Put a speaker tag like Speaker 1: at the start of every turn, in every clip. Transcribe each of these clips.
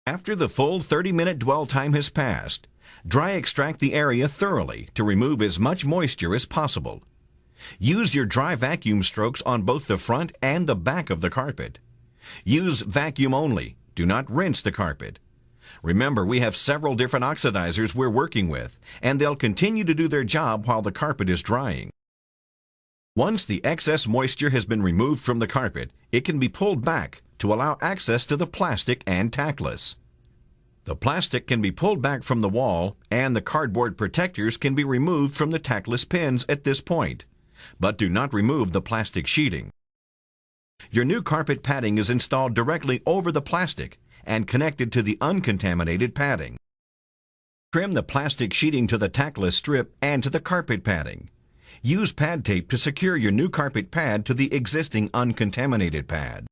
Speaker 1: After the full 30-minute dwell time has passed, dry extract the area thoroughly to remove as much moisture as possible. Use your dry vacuum strokes on both the front and the back of the carpet. Use vacuum only. Do not rinse the carpet. Remember, we have several different oxidizers we're working with, and they'll continue to do their job while the carpet is drying. Once the excess moisture has been removed from the carpet, it can be pulled back to allow access to the plastic and tackless. The plastic can be pulled back from the wall, and the cardboard protectors can be removed from the tackless pins at this point, but do not remove the plastic sheeting. Your new carpet padding is installed directly over the plastic and connected to the uncontaminated padding. Trim the plastic sheeting to the tackless strip and to the carpet padding. Use pad tape to secure your new carpet pad to the existing uncontaminated pad.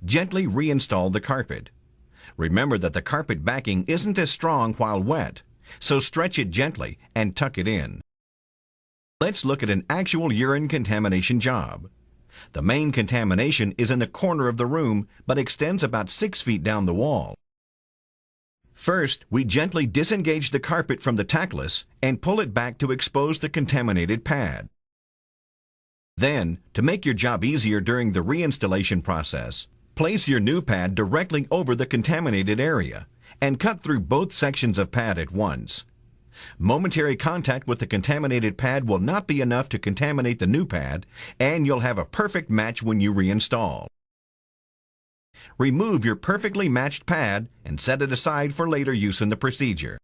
Speaker 1: Gently reinstall the carpet. Remember that the carpet backing isn't as strong while wet, so stretch it gently and tuck it in. Let's look at an actual urine contamination job. The main contamination is in the corner of the room, but extends about 6 feet down the wall. First, we gently disengage the carpet from the tackless and pull it back to expose the contaminated pad. Then, to make your job easier during the reinstallation process, place your new pad directly over the contaminated area and cut through both sections of pad at once. Momentary contact with the contaminated pad will not be enough to contaminate the new pad, and you'll have a perfect match when you reinstall. Remove your perfectly matched pad and set it aside for later use in the procedure.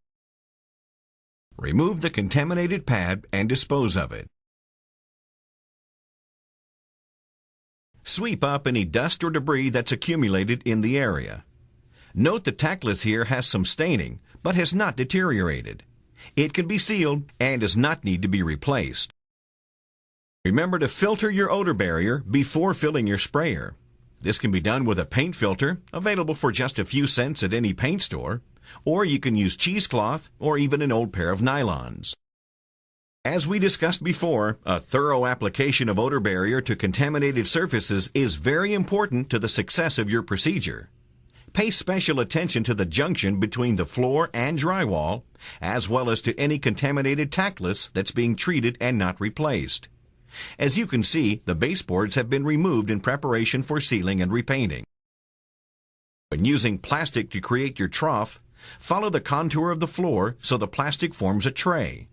Speaker 1: Remove the contaminated pad and dispose of it. Sweep up any dust or debris that's accumulated in the area. Note the tackless here has some staining, but has not deteriorated. It can be sealed and does not need to be replaced. Remember to filter your odor barrier before filling your sprayer. This can be done with a paint filter, available for just a few cents at any paint store, or you can use cheesecloth or even an old pair of nylons. As we discussed before, a thorough application of odor barrier to contaminated surfaces is very important to the success of your procedure. Pay special attention to the junction between the floor and drywall, as well as to any contaminated tackless that's being treated and not replaced. As you can see, the baseboards have been removed in preparation for sealing and repainting. When using plastic to create your trough, follow the contour of the floor so the plastic forms a tray.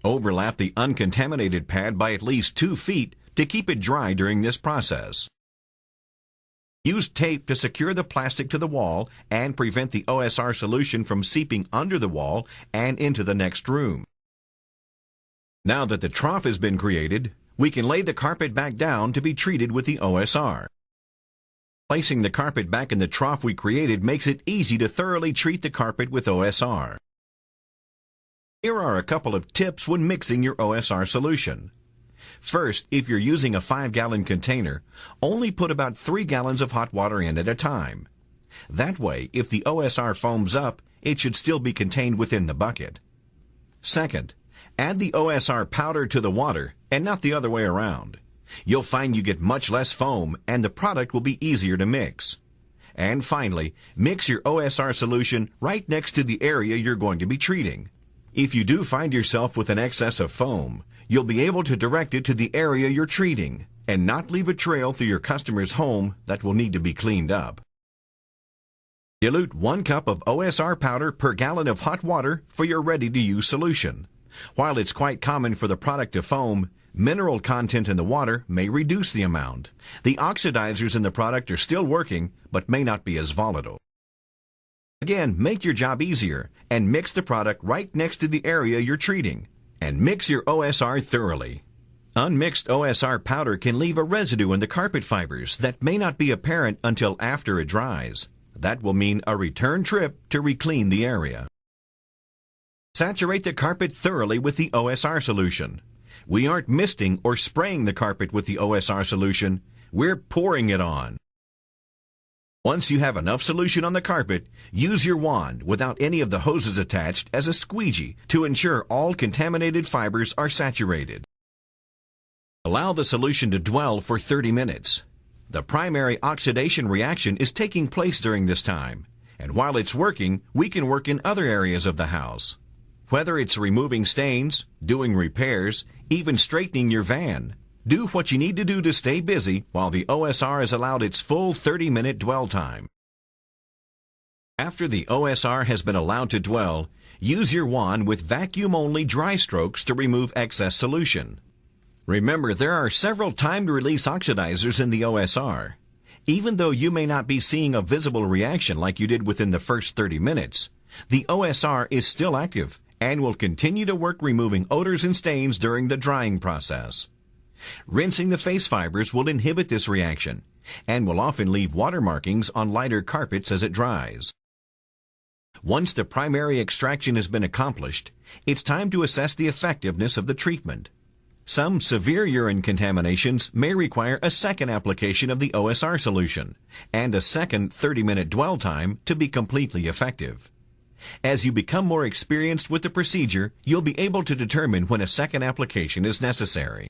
Speaker 1: Overlap the uncontaminated pad by at least 2 feet to keep it dry during this process. Use tape to secure the plastic to the wall and prevent the OSR solution from seeping under the wall and into the next room. Now that the trough has been created, we can lay the carpet back down to be treated with the OSR. Placing the carpet back in the trough we created makes it easy to thoroughly treat the carpet with OSR. Here are a couple of tips when mixing your OSR solution. First, if you're using a 5-gallon container, only put about 3 gallons of hot water in at a time. That way, if the OSR foams up, it should still be contained within the bucket. Second, add the OSR powder to the water and not the other way around. You'll find you get much less foam and the product will be easier to mix. And finally, mix your OSR solution right next to the area you're going to be treating. If you do find yourself with an excess of foam, you'll be able to direct it to the area you're treating and not leave a trail through your customer's home that will need to be cleaned up. Dilute 1 cup of OSR powder per gallon of hot water for your ready-to-use solution. While it's quite common for the product to foam, mineral content in the water may reduce the amount. The oxidizers in the product are still working, but may not be as volatile. Again, make your job easier and mix the product right next to the area you're treating. And mix your OSR thoroughly. Unmixed OSR powder can leave a residue in the carpet fibers that may not be apparent until after it dries. That will mean a return trip to re-clean the area. Saturate the carpet thoroughly with the OSR solution. We aren't misting or spraying the carpet with the OSR solution, we're pouring it on. Once you have enough solution on the carpet, use your wand without any of the hoses attached as a squeegee to ensure all contaminated fibers are saturated. Allow the solution to dwell for 30 minutes. The primary oxidation reaction is taking place during this time, And while it's working, we can work in other areas of the house. Whether it's removing stains, doing repairs, even straightening your van, do what you need to do to stay busy while the OSR is allowed its full 30-minute dwell time. After the OSR has been allowed to dwell, use your wand with vacuum-only dry strokes to remove excess solution. Remember, there are several time-to-release oxidizers in the OSR. Even though you may not be seeing a visible reaction like you did within the first 30 minutes, the OSR is still active and will continue to work removing odors and stains during the drying process. Rinsing the face fibers will inhibit this reaction and will often leave water markings on lighter carpets as it dries. Once the primary extraction has been accomplished, it's time to assess the effectiveness of the treatment. Some severe urine contaminations may require a second application of the OSR solution and a second 30-minute dwell time to be completely effective. As you become more experienced with the procedure, you'll be able to determine when a second application is necessary.